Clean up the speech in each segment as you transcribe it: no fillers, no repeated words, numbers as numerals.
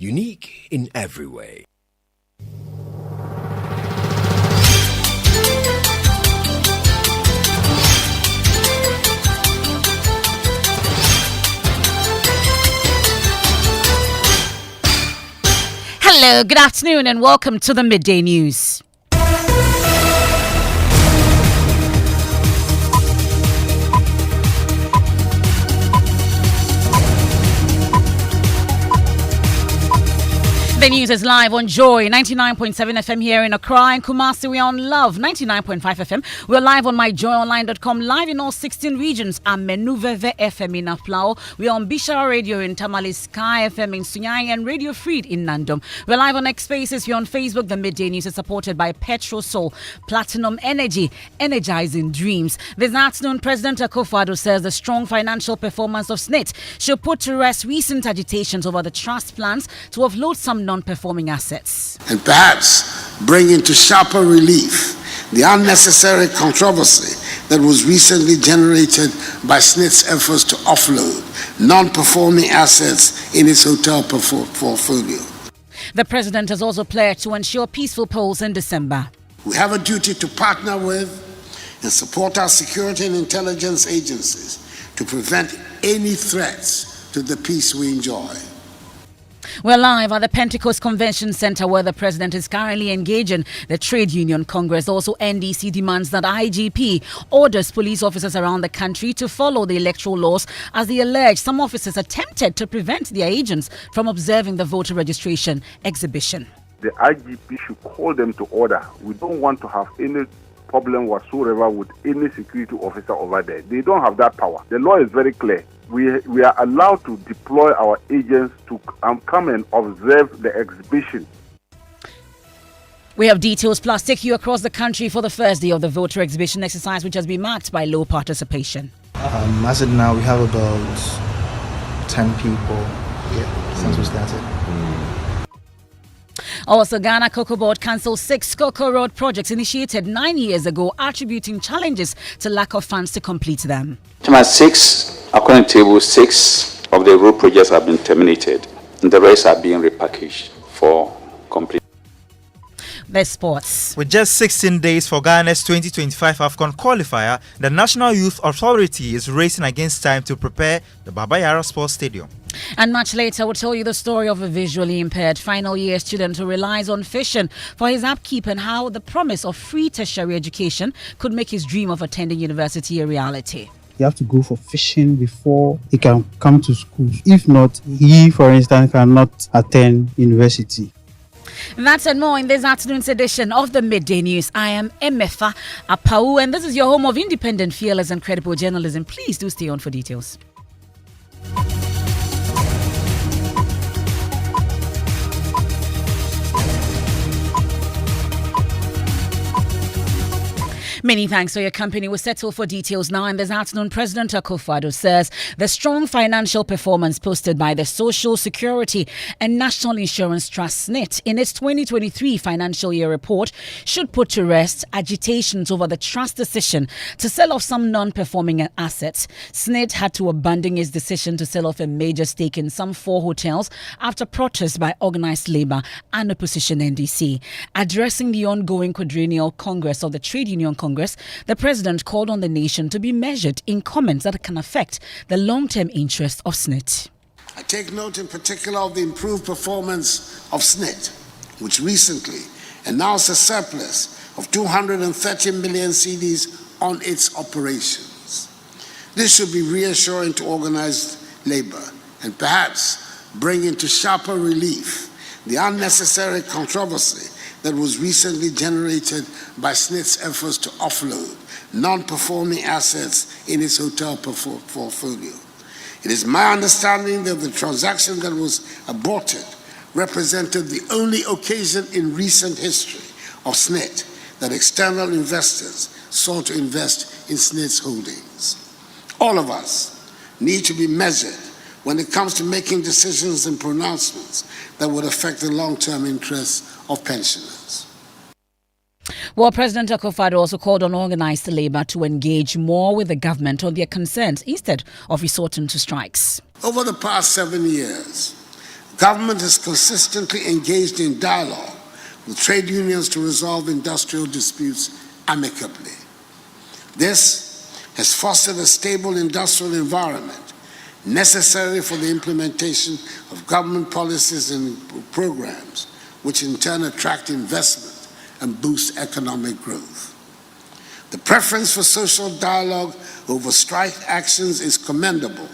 unique in every way. Hello, good afternoon and welcome to the Midday News. The news is live on Joy 99.7 FM here in Accra and Kumasi. We're on Love 99.5 FM. We're live on myjoyonline.com, live in all 16 regions. I'm Menuveve FM in Aflao. We're on Bishara Radio in Tamale, Sky FM in Sunyai, and Radio Freed in Nandom. We're live on X Spaces. We're on Facebook. The Midday News is supported by Petrosol, Platinum Energy, energizing dreams. This afternoon, President Akufo-Addo says the strong financial performance of SNIT should put to rest recent agitations over the trust plans to offload some non-performing assets. And perhaps bring into sharper relief the unnecessary controversy that was recently generated by SNIT's efforts to offload non-performing assets in its hotel portfolio. The president has also pledged to ensure peaceful polls in December. We have a duty to partner with and support our security and intelligence agencies to prevent any threats to the peace we enjoy. We're live at the Pentecost Convention Center where the president is currently engaging the Trade Union Congress. Also, NDC demands that IGP orders police officers around the country to follow the electoral laws as they allege some officers attempted to prevent their agents from observing the voter registration exhibition. The IGP should call them to order. We don't want to have any problem whatsoever with any security officer over there. They don't have that power. The law is very clear. We are allowed to deploy our agents to come and observe the exhibition. We have details plus take you across the country for the first day of the voter exhibition exercise, which has been marked by low participation. As of now, we have about 10 people since we started. Also, Ghana Cocoa Board cancelled 6 Cocoa Road projects initiated 9 years ago, attributing challenges to lack of funds to complete them. According to table 6 of the road projects have been terminated, and the rest are being repackaged for complete. The sports. With just 16 days for Ghana's 2025 AFCON qualifier, the National Youth Authority is racing against time to prepare the Baba Yara Sports Stadium. And much later, we'll tell you the story of a visually impaired final year student who relies on fishing for his upkeep and how the promise of free tertiary education could make his dream of attending university a reality. You have to go for fishing before he can come to school. If not, he, for instance, cannot attend university. That's and more in this afternoon's edition of the Midday News. I am Emefa Apawu, and this is your home of independent, fearless, and credible journalism. Please do stay on for details. Many thanks for your company. We'll settle for details now. And this afternoon, President Akufo-Addo says the strong financial performance posted by the Social Security and National Insurance Trust SNIT in its 2023 financial year report should put to rest agitations over the trust decision to sell off some non-performing assets. SNIT had to abandon its decision to sell off a major stake in some 4 hotels after protests by organized labor and opposition NDC. Addressing the ongoing quadrennial Congress of the Trade Union Congress, the president called on the nation to be measured in comments that can affect the long-term interests of SNIT. I take note in particular of the improved performance of SNIT, which recently announced a surplus of 230 million cedis on its operations. This should be reassuring to organized labor and perhaps bring into sharper relief the unnecessary controversy that was recently generated by SNIT's efforts to offload non-performing assets in its hotel portfolio. It is my understanding that the transaction that was aborted represented the only occasion in recent history of SNIT that external investors sought to invest in SNIT's holdings. All of us need to be measured when it comes to making decisions and pronouncements that would affect the long-term interests of pensioners. Well, President Akufo-Addo also called on organized labor to engage more with the government on their concerns instead of resorting to strikes. Over the past 7 years, Government is consistently engaged in dialogue with trade unions to resolve industrial disputes amicably. This has fostered a stable industrial environment necessary for the implementation of government policies and programs, which in turn attract investment and boost economic growth. The preference for social dialogue over strike actions is commendable,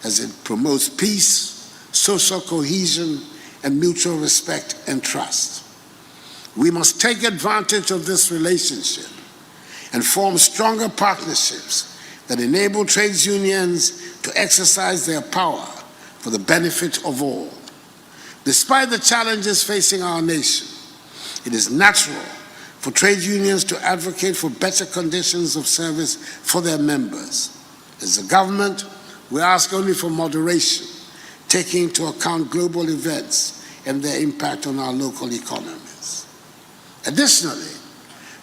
as it promotes peace, social cohesion, and mutual respect and trust. We must take advantage of this relationship and form stronger partnerships that enable trade unions to exercise their power for the benefit of all. Despite the challenges facing our nation, it is natural for trade unions to advocate for better conditions of service for their members. As a government, we ask only for moderation, taking into account global events and their impact on our local economies. Additionally,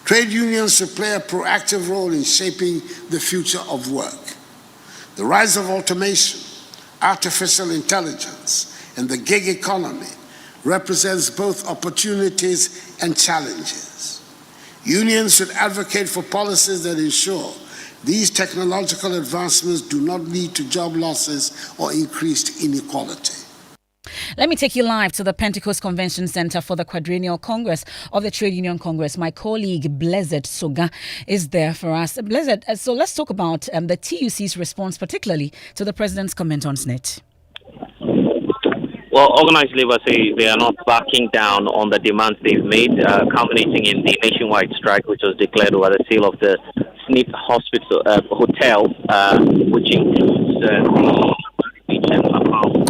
trade unions should play a proactive role in shaping the future of work. The rise of automation, artificial intelligence, and the gig economy represents both opportunities and challenges. Unions should advocate for policies that ensure these technological advancements do not lead to job losses or increased inequality. Let me take you live to the Pentecost Convention Center for the Quadrennial Congress of the Trade Union Congress. My colleague Blessed Soga is there for us. Blessed, so let's talk about the TUC's response, particularly to the President's comment on SNIT. Well, organized labor say they are not backing down on the demands they've made, culminating in the nationwide strike, which was declared over the sale of the SNIT hospital hotel, which includes the beach and Apawu.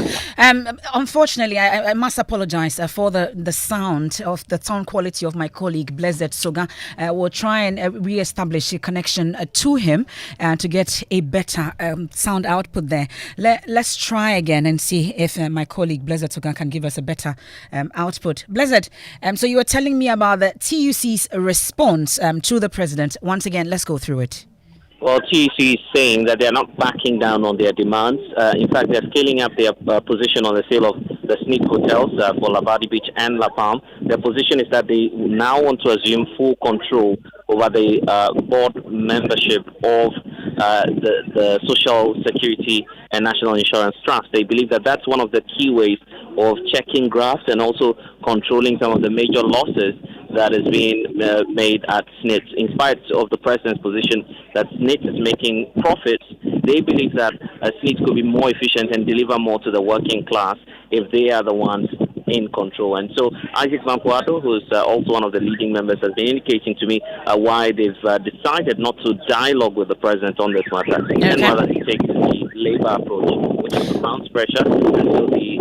Unfortunately, I must apologize for the sound of the sound quality of my colleague Blessed Soga. We'll try and re-establish a connection to him to get a better sound output there. Let's try again and see if my colleague Blessed Soga can give us a better output. Blessed, so you were telling me about the TUC's response to the President. Once again, let's go through it. Well, TUC is saying that they are not backing down on their demands. In fact, they're scaling up their position on the sale of the SNIT hotels for Labadi Beach and La Palm. Their position is that they now want to assume full control over the board membership of the Social Security and National Insurance Trust. They believe that that's one of the key ways of checking graphs and also controlling some of the major losses that is being made at SNIT. In spite of the President's position that SNIT is making profits, they believe that SNIT could be more efficient and deliver more to the working class if they are the ones in control. And so Isaac Mampuato, who's also one of the leading members, has been indicating to me why they've decided not to dialogue with the President on this matter, and rather to take the labor approach, which mounts pressure until the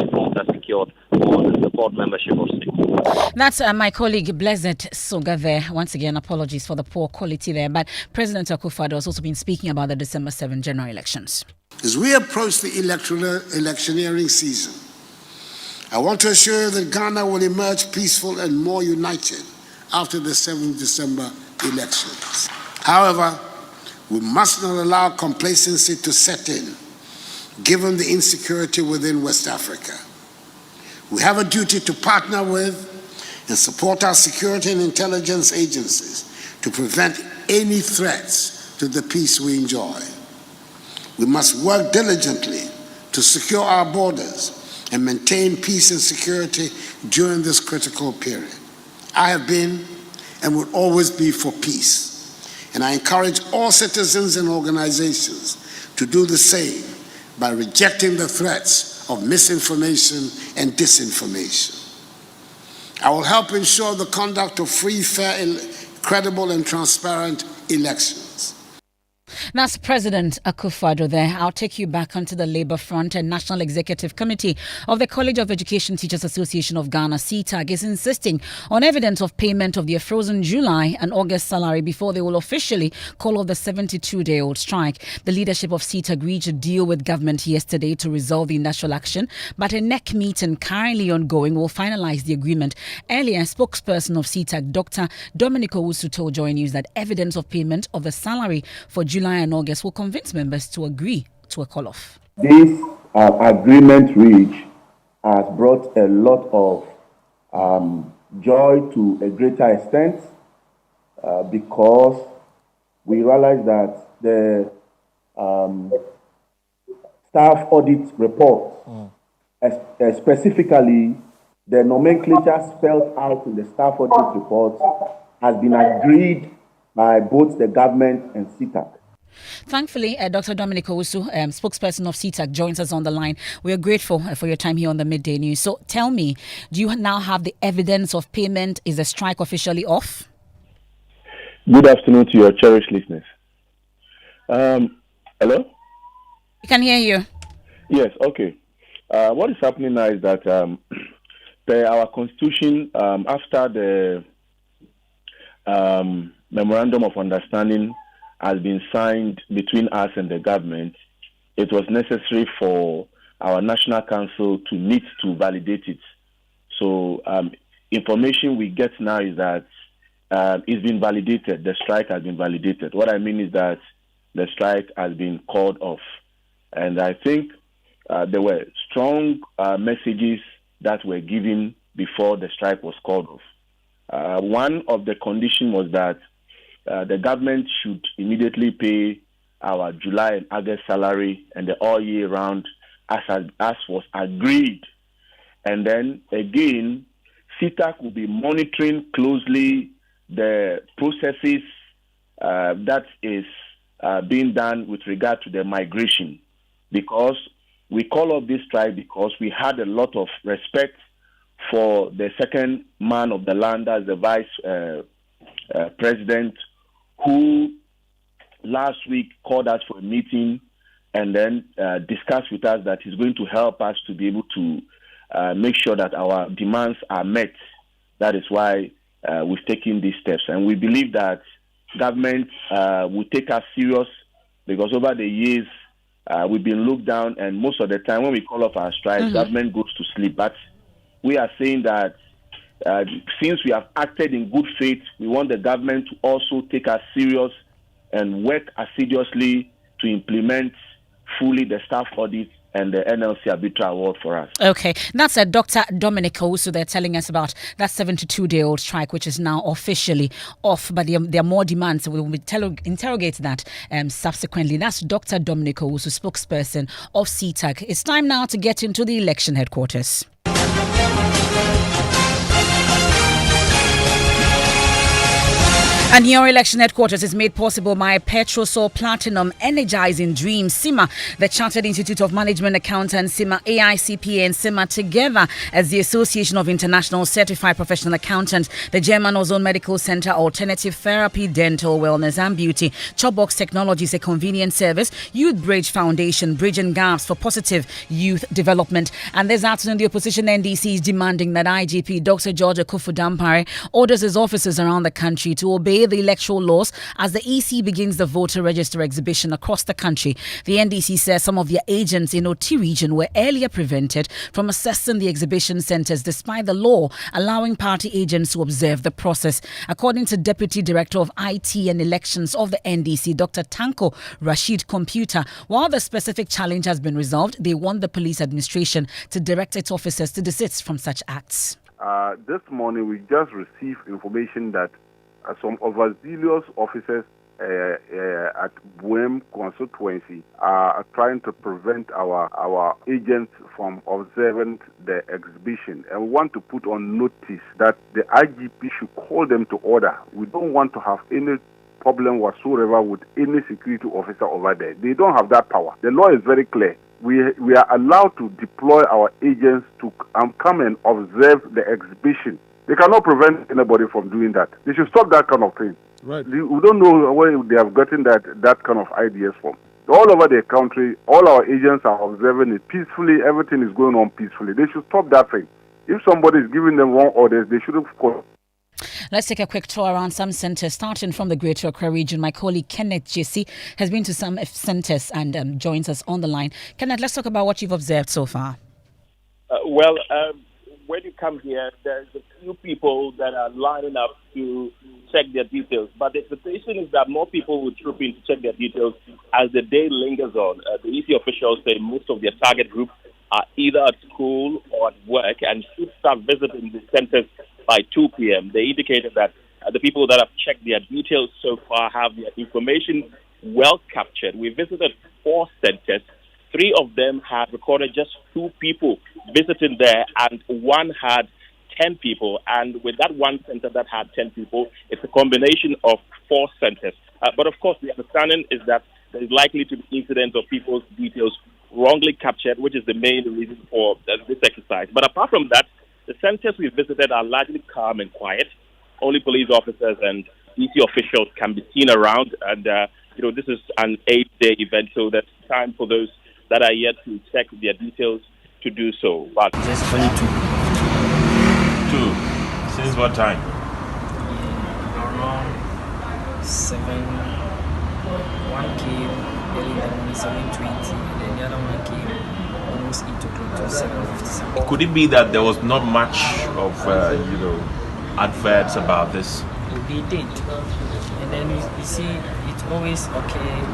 reforms are secured on the board membership of SNIT. That's my colleague Blessed Soga there. Once again, apologies for the poor quality there. But President Akufo-Addo has also been speaking about the December 7 general elections. As we approach the electioneering season, I want to assure you that Ghana will emerge peaceful and more united after the 7th December elections. However, we must not allow complacency to set in, given the insecurity within West Africa. We have a duty to partner with and support our security and intelligence agencies to prevent any threats to the peace we enjoy. We must work diligently to secure our borders and maintain peace and security during this critical period. I have been and will always be for peace, and I encourage all citizens and organizations to do the same by rejecting the threats of misinformation and disinformation. I will help ensure the conduct of free, fair, credible, and transparent elections. That's President Akufo-Addo there. I'll take you back onto the Labour Front. And National Executive Committee of the College of Education Teachers Association of Ghana, CTAG, is insisting on evidence of payment of their frozen July and August salary before they will officially call off the 72-day-old strike. The leadership of CTAG reached a deal with government yesterday to resolve the industrial action, but a NEC meeting currently ongoing will finalize the agreement. Earlier, a spokesperson of CTAG, Dr. Dominic Owusu, told Joy News that evidence of payment of the salary for July and August will convince members to agree to a call-off. This agreement reached has brought a lot of joy to a greater extent because we realize that the staff audit report, specifically the nomenclature spelled out in the staff audit report, has been agreed by both the government and SITAC. Thankfully, Dr. Dominic Owusu, spokesperson of SITAC, joins us on the line. We are grateful for your time here on the Midday News. So tell me, do you now have the evidence of payment? Is the strike officially off? Good afternoon to your cherished listeners. Hello? We can hear you. Yes, okay. What is happening now is that our constitution, after the memorandum of understanding has been signed between us and the government, it was necessary for our National Council to meet to validate it. So information we get now is that it's been validated. The strike has been validated. What I mean is that the strike has been called off. And I think there were strong messages that were given before the strike was called off. One of the conditions was that the government should immediately pay our July and August salary and the all year round as was agreed. And then again, SITAC will be monitoring closely the processes that is being done with regard to the migration, because we call off this strike because we had a lot of respect for the second man of the land as the vice president, who last week called us for a meeting and then discussed with us that he's going to help us to be able to make sure that our demands are met. That is why we've taken these steps. And we believe that government will take us serious, because over the years we've been looked down, and most of the time when we call off our strike, government goes to sleep. But we are saying that since we have acted in good faith, we want the government to also take us serious and work assiduously to implement fully the staff audit and the NLC arbitral award for us. Okay, that's Dr. Dominic Owusu. They're telling us about that 72-day-old strike, which is now officially off, but there are more demands, so we will interrogate that subsequently. That's Dr. Dominic Owusu, spokesperson of SITAC. It's time now to get into the election headquarters. And your election headquarters is made possible by Petrosol Platinum, Energizing Dreams, CIMA, the Chartered Institute of Management Accountants, CIMA, AICPA, and CIMA together as the Association of International Certified Professional Accountants, the German Ozone Medical Center, Alternative Therapy, Dental, Wellness and Beauty, Chopbox Technologies, a convenient service, Youth Bridge Foundation, Bridging Gaps for Positive Youth Development. And this afternoon, the opposition NDC is demanding that IGP Dr. George Akufu-Dampare orders his officers around the country to obey the electoral laws as the EC begins the voter register exhibition across the country. The NDC says some of their agents in OT region were earlier prevented from accessing the exhibition centres despite the law allowing party agents to observe the process. According to Deputy Director of IT and Elections of the NDC, Dr. Tanko Rashid Computer, while the specific challenge has been resolved, they want the police administration to direct its officers to desist from such acts. This morning we just received information that some overzealous officers at Buem constituency are trying to prevent our agents from observing the exhibition, and we want to put on notice that the IGP should call them to order. We don't want to have any problem whatsoever with any security officer over there. They don't have that power. The law is very clear. We are allowed to deploy our agents to come and observe the exhibition. They cannot prevent anybody from doing that. They should stop that kind of thing. Right. We don't know where they have gotten that kind of ideas from. All over the country, all our agents are observing it peacefully. Everything is going on peacefully. They should stop that thing. If somebody is giving them wrong orders, they should have called. Let's take a quick tour around some centres, starting from the Greater Accra region. My colleague Kenneth JC has been to some centres and joins us on the line. Kenneth, let's talk about what you've observed so far. When you come here, there's a few people that are lining up to check their details. But the expectation is that more people will troop in to check their details as the day lingers on. The EC officials say most of their target group are either at school or at work and should start visiting the centers by 2 p.m. They indicated that the people that have checked their details so far have their information well captured. We visited 4 centers. 3 of them had recorded just 2 people visiting there, and 1 had 10 people. And with that 1 center that had 10 people, it's a combination of 4 centers. But of course, the understanding is that there is likely to be incidents of people's details wrongly captured, which is the main reason for this exercise. But apart from that, the centers we visited are largely calm and quiet. Only police officers and DC officials can be seen around. And, this is an 8-day event, so there's time for those that are yet to check their details to do so. But just 22. 2. Since what time? Around 7. 1 came early in the morning, 7:20. Then the other one came almost 8 o'clock to 7:57. Could it be that there was not much of, adverts about this? We did. And then you see, it's always okay.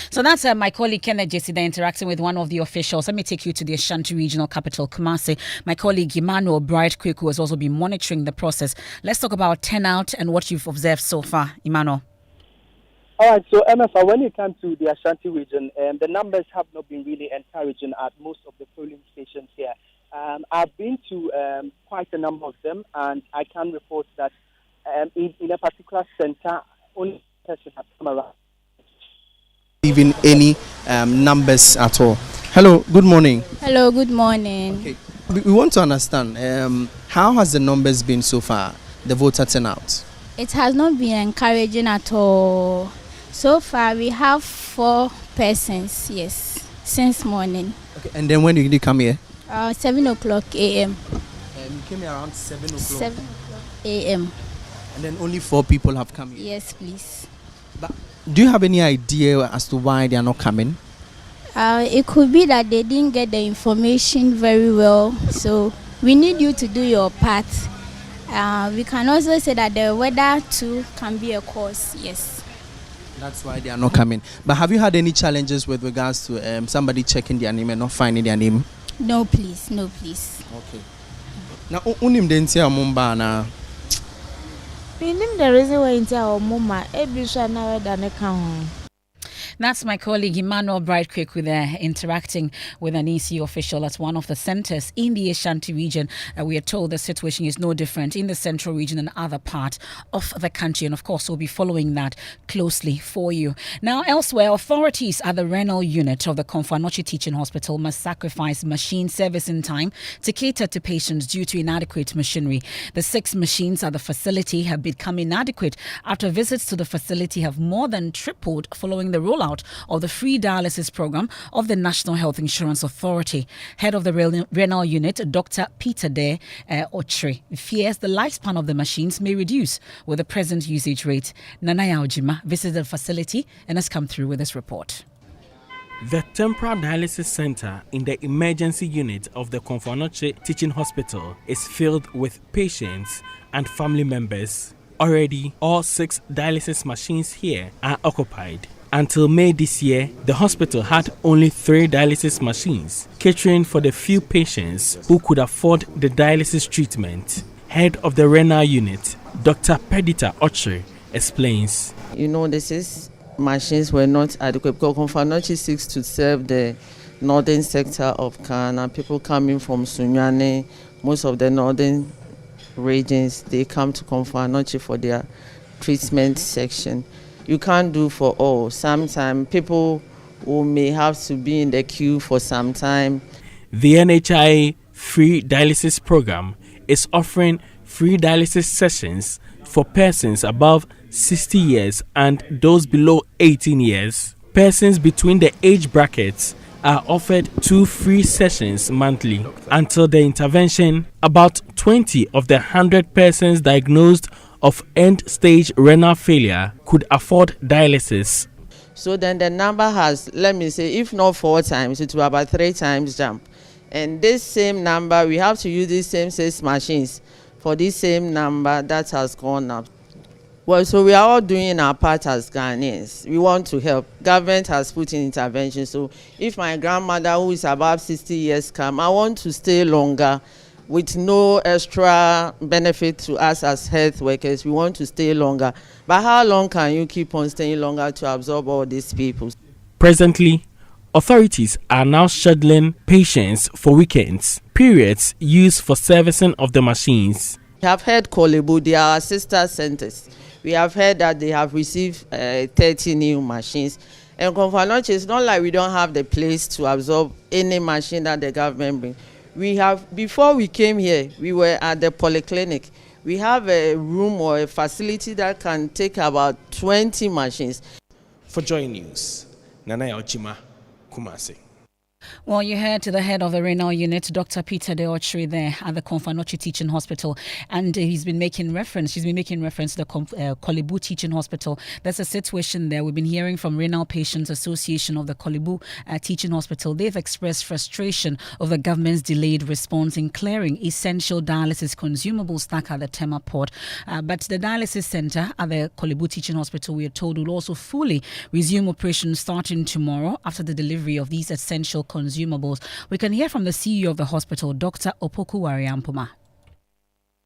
So that's my colleague Kenneth Jesida interacting with one of the officials. Let me take you to the Ashanti regional capital, Kumasi. My colleague Emmanuel Bright-Quick, who has also been monitoring the process. Let's talk about turnout and what you've observed so far, Emmanuel. All right, so Emefa, when it comes to the Ashanti region, the numbers have not been really encouraging at most of the polling stations here. I've been to quite a number of them, and I can report that in a particular center, only person has come around. Even any numbers at all. Hello, good morning. Hello, good morning. Okay. We want to understand how has the numbers been so far, the voter turnout? It has not been encouraging at all. So far, we have 4 persons, yes, since morning. Okay. And then when did you come here? 7 o'clock a.m. You came here around 7 o'clock? 7 o'clock a.m. And then only 4 people have come here? Yes, please. But do you have any idea as to why they are not coming? It could be that they didn't get the information very well. So we need you to do your part. We can also say that the weather too can be a cause, yes. That's why they are not coming. But have you had any challenges with regards to somebody checking their name and not finding their name? No, please. No, please. Okay. Now, unim dentia mumba na. Pinim the reason why into our mama, ebisha na weather ne kan. That's my colleague Emmanuel Bright-Quick with interacting with an EC official at one of the centers in the Ashanti region. We are told the situation is no different in the central region and other part of the country. And of course, we'll be following that closely for you. Now, elsewhere, authorities at the renal unit of the Komfo-Anokye Teaching Hospital must sacrifice machine servicing time to cater to patients due to inadequate machinery. The 6 machines at the facility have become inadequate after visits to the facility have more than tripled following the rollout of the free dialysis program of the National Health Insurance Authority. Head of the renal unit, Dr. Peter De Ochre, fears the lifespan of the machines may reduce with the present usage rate. Nanaya Ojima visited the facility and has come through with this report. The temporary dialysis center in the emergency unit of the Komfo-Anokye Teaching Hospital is filled with patients and family members. Already, all 6 dialysis machines here are occupied. Until May this year, the hospital had only 3 dialysis machines, catering for the few patients who could afford the dialysis treatment. Head of the renal unit, Dr. Pedita Ochre, explains. These machines were not adequate because Komfo-Anokye seeks to serve the northern sector of Ghana. People coming from Sunyane, most of the northern regions, they come to Komfo-Anokye for their treatment section. You can't do for all. Sometimes people who may have to be in the queue for some time. The NHI free dialysis program is offering free dialysis sessions for persons above 60 years and those below 18 years. Persons between the age brackets are offered 2 free sessions monthly. Until the intervention, about 20 of the 100 persons diagnosed of end-stage renal failure could afford dialysis. So then the number has, let me say, if not 4 times, it will about 3 times jump. And this same number, we have to use these same 6 machines for this same number that has gone up. Well, so we are all doing our part as Ghanaians. We want to help. Government has put in intervention. So if my grandmother, who is about 60 years, come, I want to stay longer with no extra benefit to us as health workers. We want to stay longer. But how long can you keep on staying longer to absorb all these people? Presently, authorities are now scheduling patients for weekends, periods used for servicing of the machines. We have heard Kolebu, they are our sister centers. We have heard that they have received 30 new machines. And Konfanoche, it's not like we don't have the place to absorb any machine that the government brings. We have, before we came here, we were at the polyclinic. We have a room or a facility that can take about 20 machines. For Joy News, Nana Ochima, Kumasi. Well, you heard to the head of the renal unit, Dr. Peter Deochri, there at the Konfanoche Teaching Hospital, and she's been making reference to the Kolebu Teaching Hospital. There's a situation there. We've been hearing from Renal Patients Association of the Kolebu Teaching Hospital. They've expressed frustration over the government's delayed response in clearing essential dialysis consumables stuck at the Tema port. But the dialysis center at the Kolebu Teaching Hospital, we are told, will also fully resume operations starting tomorrow after the delivery of these essential consumables. We can hear from the CEO of the hospital, Dr. Opoku Wariampoma.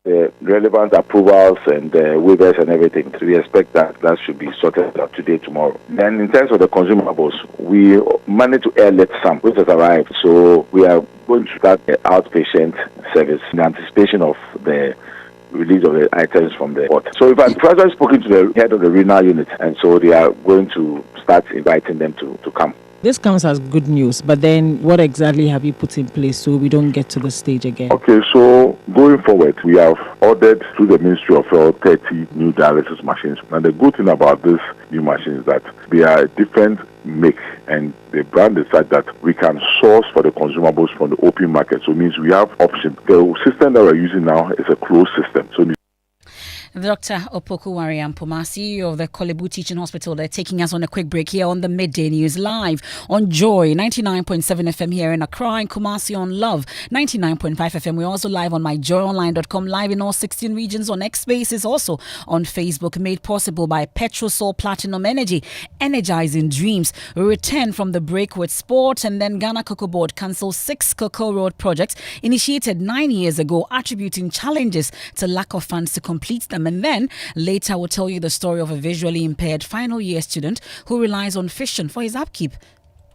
The relevant approvals and waivers and everything, we expect that should be sorted out today, tomorrow. Then in terms of the consumables, we managed to airlift some, which has arrived. So we are going to start the outpatient service in anticipation of the release of the items from the port. So I've spoken to the head of the renal unit, and so they are going to start inviting them to come. This comes as good news, but then what exactly have you put in place so we don't get to the stage again? Okay, so going forward, we have ordered through the Ministry of Health 30 new dialysis machines. And the good thing about this new machine is that they are a different make, and the brand is such that we can source for the consumables from the open market. So it means we have options. The system that we're using now is a closed system. So Dr. Opoku Wariampoma, CEO of the Kolebu Teaching Hospital, they're taking us on a quick break here on the Midday News live on Joy 99.7 FM here in Accra, and Kumasi on Love 99.5 FM. We're also live on myjoyonline.com, live in all 16 regions on X Spaces, also on Facebook, made possible by Petrosol Platinum Energy, energizing dreams. We return from the break with sport, and then Ghana Cocoa Board cancels 6 Cocoa Road projects initiated 9 years ago, attributing challenges to lack of funds to complete them. And then later we'll tell you the story of a visually impaired final year student who relies on fishing for his upkeep.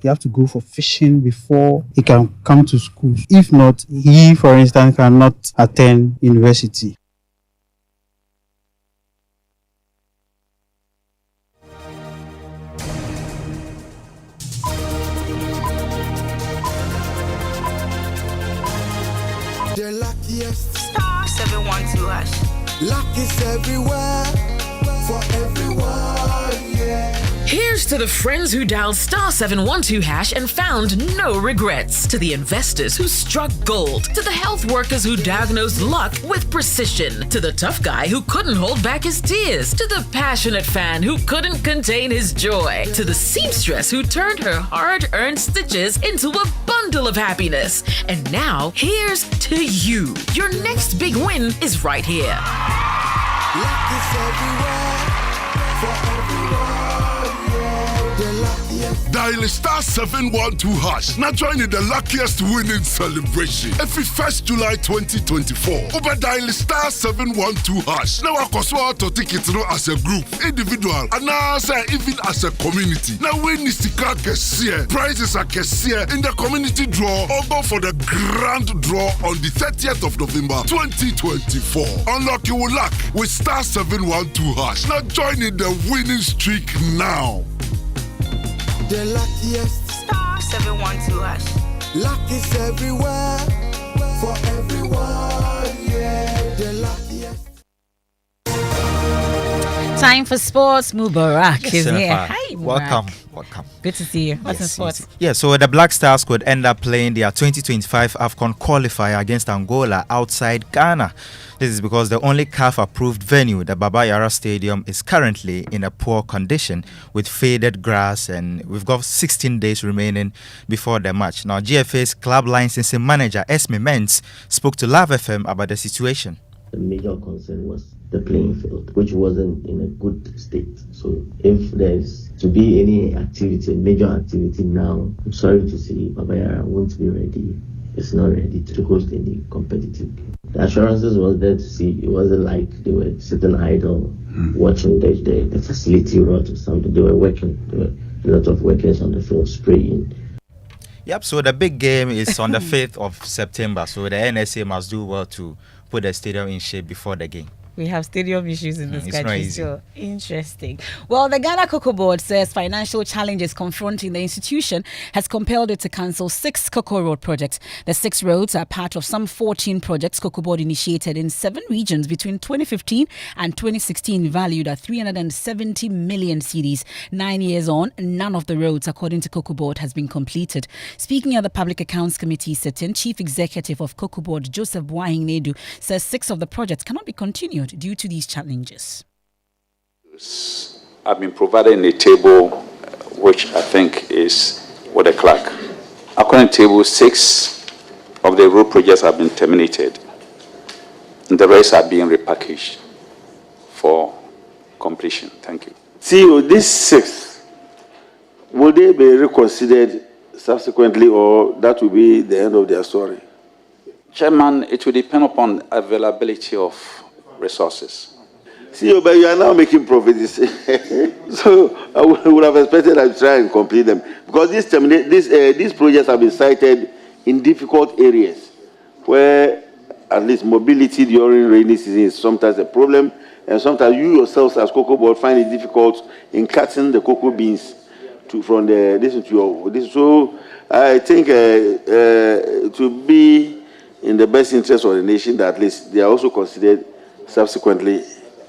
You have to go for fishing before he can come to school. If not, he, for instance, cannot attend university. The luckiest star 712 hash. Luck is everywhere, for everyone, yeah. Here's to the friends who dialed star 712 hash and found no regrets. To the investors who struck gold. To the health workers who diagnosed luck with precision. To the tough guy who couldn't hold back his tears. To the passionate fan who couldn't contain his joy. To the seamstress who turned her hard-earned stitches into a bundle of happiness. And now, here's to you. Your next big win is right here. Luck is everywhere, for everyone, yeah. The luckiest. Dial star 712 hash. Now join in the luckiest winning celebration. Every 1st July 2024. Over dial star 712 hash. Now I can to tickets as a group, individual, and now even as a community. Now win is the car prizes are in the community draw, or go for the grand draw on the 30th of November 2024. Unlock your luck with star 712 hash. Now join in the winning streak now. The luckiest star 712 hash. Luck is everywhere, for everyone, yeah. The luckiest. Time for sports. Mubarak is here. Hi, Mubarak. Welcome. Good to see you. What's in sports? Yeah, so the Black Stars could end up playing their 2025 AFCON qualifier against Angola outside Ghana. This is because the only CAF-approved venue, the Baba Yara Stadium, is currently in a poor condition with faded grass, and we've got 16 days remaining before the match. Now, GFA's club licensing manager, Esme Mens, spoke to Love FM about the situation. The major concern was the playing field, which wasn't in a good state. So if there's to be any activity, major activity now, I'm sorry to say Baba Yara won't be ready. It's not ready to host any competitive game. The assurances was there to see. It wasn't like they were sitting idle, watching the facility rot or something. They were working. There were a lot of workers on the field spraying. Yep, so the big game is on the 5th of September. So the NSA must do well to put the stadium in shape before the game. We have stadium issues in this It's country, not easy. so interesting. Well, the Ghana Cocoa Board says financial challenges confronting the institution has compelled it to cancel 6 Cocoa Road projects. The 6 roads are part of some 14 projects Cocoa Board initiated in 7 regions between 2015 and 2016, valued at 370 million cedis. 9 years on, none of the roads, according to Cocoa Board, has been completed. Speaking at the Public Accounts Committee sitting, Chief Executive of Cocoa Board, Joseph Boahing Nedu, says 6 of the projects cannot be continued due to these challenges. I've been provided a table which I think is with the clerk. According to table, 6 of the road projects have been terminated, and the rest are being repackaged for completion. Thank you. See, these 6, will they be reconsidered subsequently, or that will be the end of their story? Chairman, it will depend upon availability of resources. See, but you are now making profits. So I would have expected that to try and complete them, because these projects have been cited in difficult areas where at least mobility during rainy season is sometimes a problem, and sometimes you yourselves as Cocoa Board find it difficult in cutting the cocoa beans from this to your. So I think to be in the best interest of the nation that at least they are also considered subsequently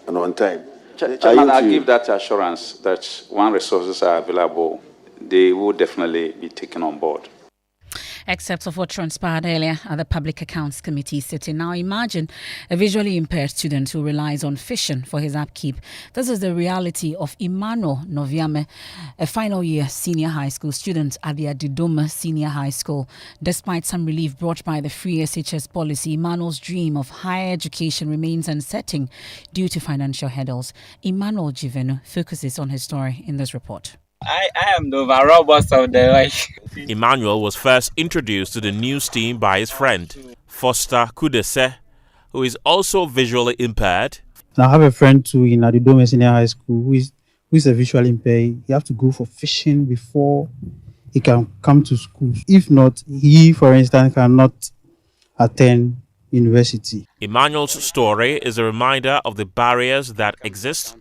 and on time. Chairman, I give that assurance that when resources are available, they will definitely be taken on board. Except of what transpired earlier at the Public Accounts Committee sitting. Now imagine a visually impaired student who relies on fishing for his upkeep. This is the reality of Emmanuel Noviame, a final year senior high school student at the Adidoma Senior High School. Despite some relief brought by the free SHS policy, Emmanuel's dream of higher education remains uncertain due to financial hurdles. Emmanuel Jivenu focuses on his story in this report. I am the overall boss of the life. Emmanuel was first introduced to the news team by his friend, Foster Kudese, who is also visually impaired. I have a friend too in Adidome Senior High School who is a visually impaired. He have to go for fishing before he can come to school. If not, he, for instance, cannot attend university. Emmanuel's story is a reminder of the barriers that exist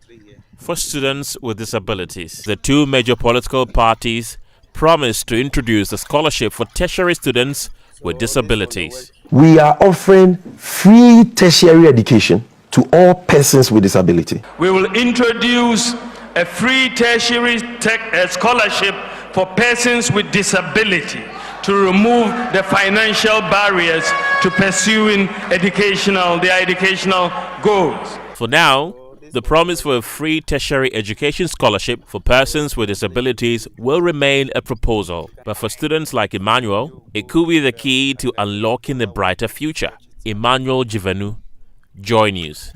for students with disabilities. The 2 major political parties promised to introduce a scholarship for tertiary students with disabilities. We are offering free tertiary education to all persons with disability. We will introduce a free tertiary scholarship for persons with disability to remove the financial barriers to pursuing their educational goals. For now, the promise for a free tertiary education scholarship for persons with disabilities will remain a proposal. But for students like Emmanuel, it could be the key to unlocking a brighter future. Emmanuel Jivenu, Joy News.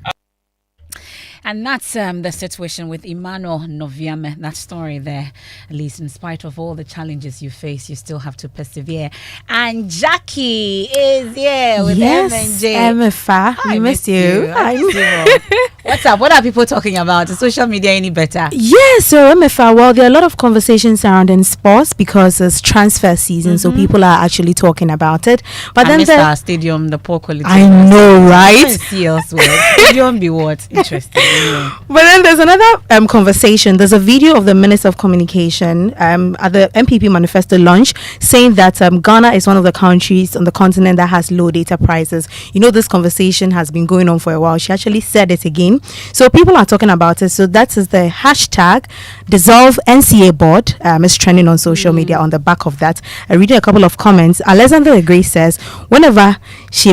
And that's the situation with Emmanuel Noviame. That story there, at least in spite of all the challenges you face, you still have to persevere. And Jackie is here with M&J. Emefa, we miss you. I miss you. What's up? What are people talking about? Is social media any better? Yes, so Emefa, well, there are a lot of conversations surrounding sports because it's transfer season, so people are actually talking about it. But then our stadium, the poor quality. I know, right? I see elsewhere. Stadium be what? Interesting. But then there's another conversation. There's a video of the Minister of Communication at the MPP manifesto launch saying that Ghana is one of the countries on the continent that has low data prices. You know, this conversation has been going on for a while. She actually said it again. So people are talking about it. So that is the hashtag dissolve NCA board. It's trending on social media on the back of that. I read a couple of comments. Alexander Grace says, whenever she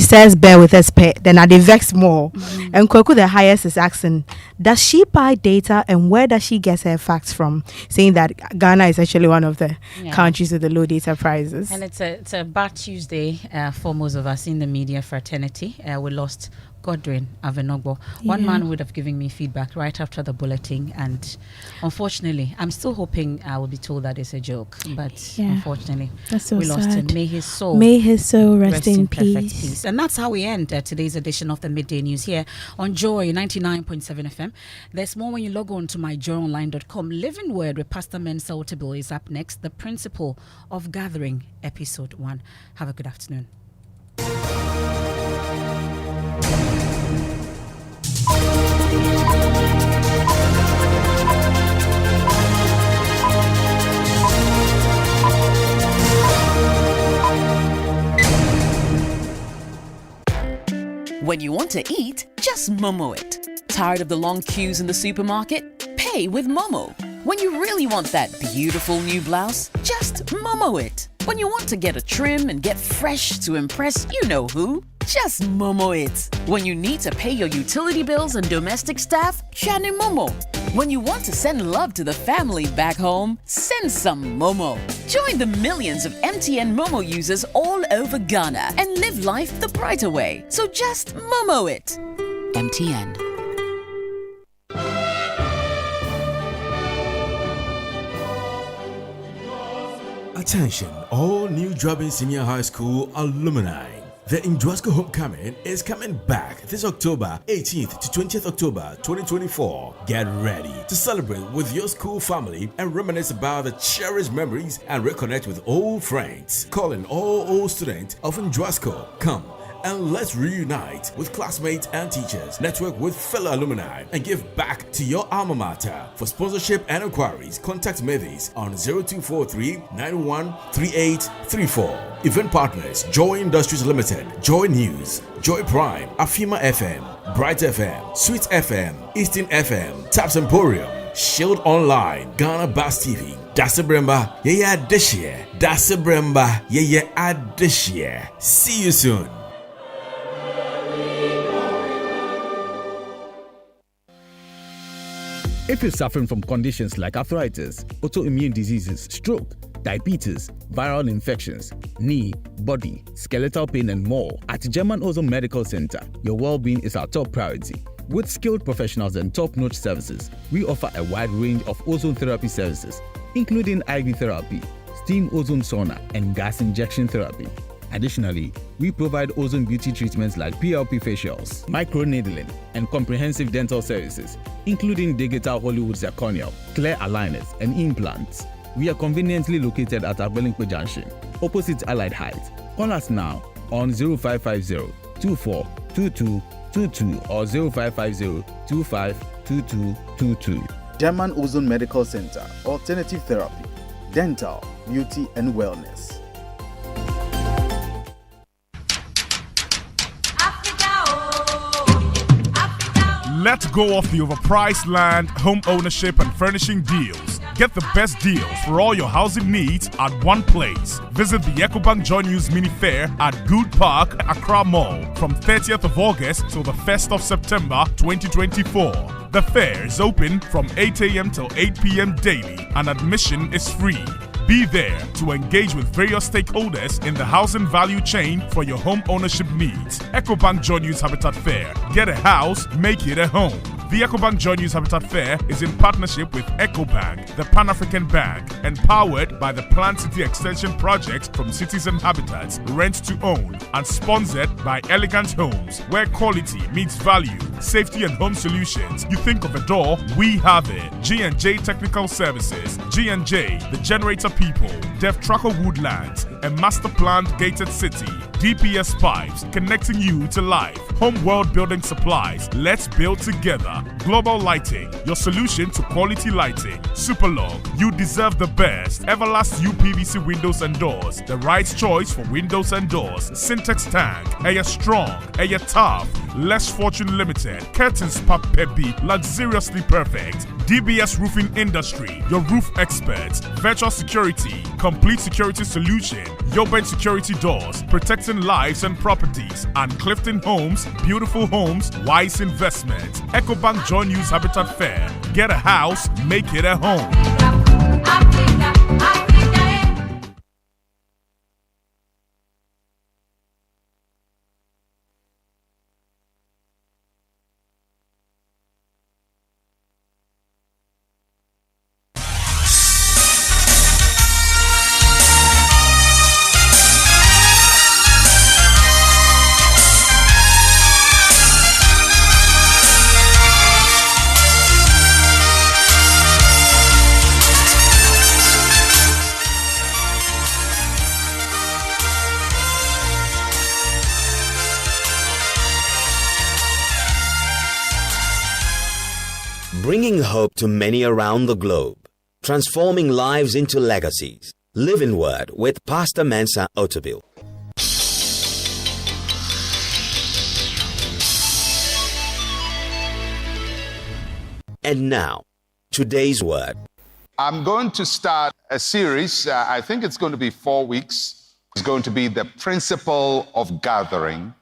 says bear with us, then I vex more. And Kwaku the highest is asking, does she buy data and where does she get her facts from? Saying that Ghana is actually one of the countries with the low data prices. And it's a bad Tuesday for most of us in the media fraternity. We lost Godwin Avenogbo. One man would have given me feedback right after the bulletin, and unfortunately, I'm still hoping I will be told that it's a joke. But unfortunately, that's so we lost sad. him. May his soul rest in perfect peace. And that's how we end today's edition of the Midday News here on Joy 99.7 FM. There's more when you log on to myjoyonline.com. Living Word with Pastor Mensa Otabil is up next. The Principle of Gathering, Episode 1. Have a good afternoon. When you want to eat, just Momo it. Tired of the long queues in the supermarket? Pay with Momo. When you really want that beautiful new blouse, just Momo it. When you want to get a trim and get fresh to impress you know who, just Momo it. When you need to pay your utility bills and domestic staff, Shani Momo. When you want to send love to the family back home, send some Momo. Join the millions of MTN Momo users all over Ghana and live life the brighter way. So just Momo it. MTN. Attention, all new Jobbing Senior High School alumni. The Indwasco Homecoming is coming back this October 18th to 20th October 2024. Get ready to celebrate with your school family and reminisce about the cherished memories and reconnect with old friends. Calling all old students of Indwasco. Come and let's reunite with classmates and teachers, network with fellow alumni, and give back to your alma mater. For sponsorship and inquiries, contact Mavis on 0243 91 3834. Event partners: Joy Industries Limited, Joy News, Joy Prime, Afima FM, Bright FM, Sweet FM, Eastern FM, Taps Emporium, Shield Online, Ghana Bass TV, Dasabremba, Yaya Adishie, Dasabremba, Yaya Adishie. See you soon. If you're suffering from conditions like arthritis, autoimmune diseases, stroke, diabetes, viral infections, knee, body, skeletal pain, and more, at German Ozone Medical Center, your well-being is our top priority. With skilled professionals and top-notch services, we offer a wide range of ozone therapy services, including IV therapy, steam ozone sauna, and gas injection therapy. Additionally, we provide ozone beauty treatments like PLP facials, microneedling, and comprehensive dental services, including digital Hollywood zirconia, clear aligners, and implants. We are conveniently located at Agbelinko Junction, opposite Allied Heights. Call us now on 0550 242222 or 0550 252222. German Ozone Medical Center, Alternative Therapy, Dental, Beauty, and Wellness. Let go of the overpriced land, home ownership, and furnishing deals. Get the best deals for all your housing needs at one place. Visit the EcoBank Joy News Mini Fair at Good Park, Accra Mall from 30th of August till the 1st of September 2024. The fair is open from 8 a.m. till 8 p.m. daily and admission is free. Be there to engage with various stakeholders in the housing value chain for your home ownership needs. EcoBank Joy News Habitat Fair. Get a house, make it a home. The EcoBank Joy News Habitat Fair is in partnership with EcoBank, the Pan-African Bank, and powered by the Plant City Extension Project from Citizen Habitats, Rent to Own, and sponsored by Elegant Homes, where quality meets value, safety and home solutions. You think of a door, we have it. G&J Technical Services, G&J, the generator people, Dev Tracker Woodlands, a master planned gated city, DPS pipes connecting you to life, home world building supplies. Let's build together. Global Lighting, your solution to quality lighting. Superlog, you deserve the best. Everlast UPVC windows and doors, the right choice for windows and doors. Syntex Tank, Air Strong, Air Tough, Less Fortune Limited, Curtains Papebi, luxuriously perfect. DBS Roofing Industry, your roof experts. Virtual Security, complete security solution. Yoben Security Doors, protecting lives and properties. And Clifton Homes, beautiful homes, wise investment. EcoBank Joy News Habitat Fair. Get a house, make it a home. bringing hope to many around the globe, transforming lives into legacies. Living Word with Pastor Mensa Otabil. And now, today's word. I'm going to start a series. I think it's going to be 4 weeks. It's going to be the principle of gathering.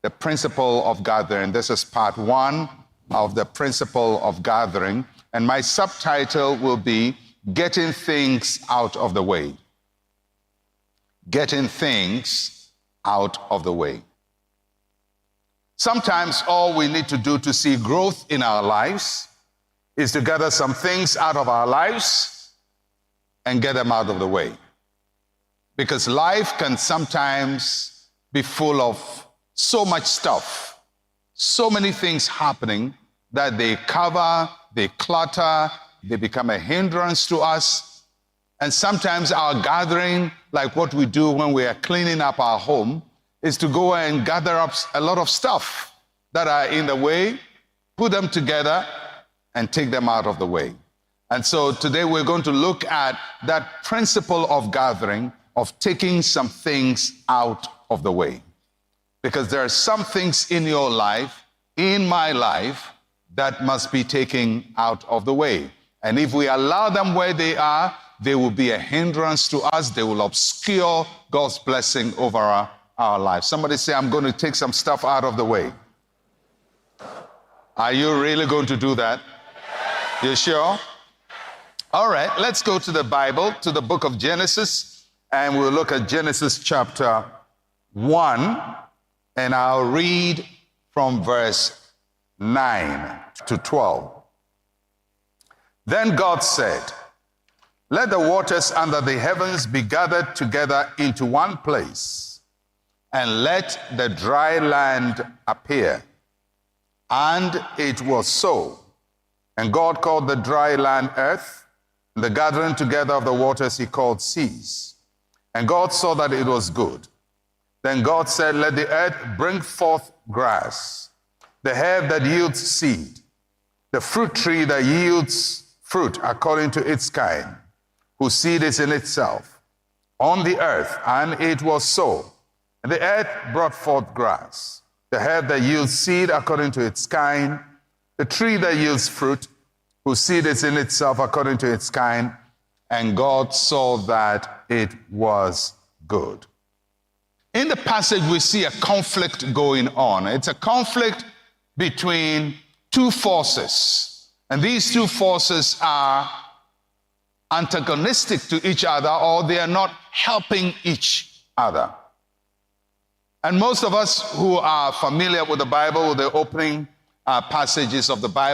The principle of gathering. This is part 1 of the principle of gathering. And my subtitle will be Getting Things Out of the Way. Getting things out of the way. Sometimes all we need to do to see growth in our lives is to gather some things out of our lives and get them out of the way. Because life can sometimes be full of so much stuff, so many things happening that they cover, they clutter, they become a hindrance to us. And sometimes our gathering, like what we do when we are cleaning up our home, is to go and gather up a lot of stuff that are in the way, put them together, and take them out of the way. And so today we're going to look at that principle of gathering, of taking some things out of the way. Because there are some things in your life, in my life, that must be taken out of the way. And if we allow them where they are, they will be a hindrance to us. They will obscure God's blessing over our lives. Somebody say, I'm going to take some stuff out of the way. Are you really going to do that? You sure? All right, let's go to the Bible, to the book of Genesis, and we'll look at Genesis chapter 1, and I'll read from verse 9 to 12. Then God said, let the waters under the heavens be gathered together into one place, and let the dry land appear. And it was so. And God called the dry land earth, and the gathering together of the waters he called seas. And God saw that it was good. Then God said, let the earth bring forth grass, the herb that yields seed, the fruit tree that yields fruit according to its kind, whose seed is in itself, on the earth. And it was so. And the earth brought forth grass, the herb that yields seed according to its kind, the tree that yields fruit, whose seed is in itself according to its kind. And God saw that it was good. In the passage, we see a conflict going on. It's a conflict between two forces. And these two forces are antagonistic to each other, or they are not helping each other. And most of us who are familiar with the Bible, with the opening passages of the Bible,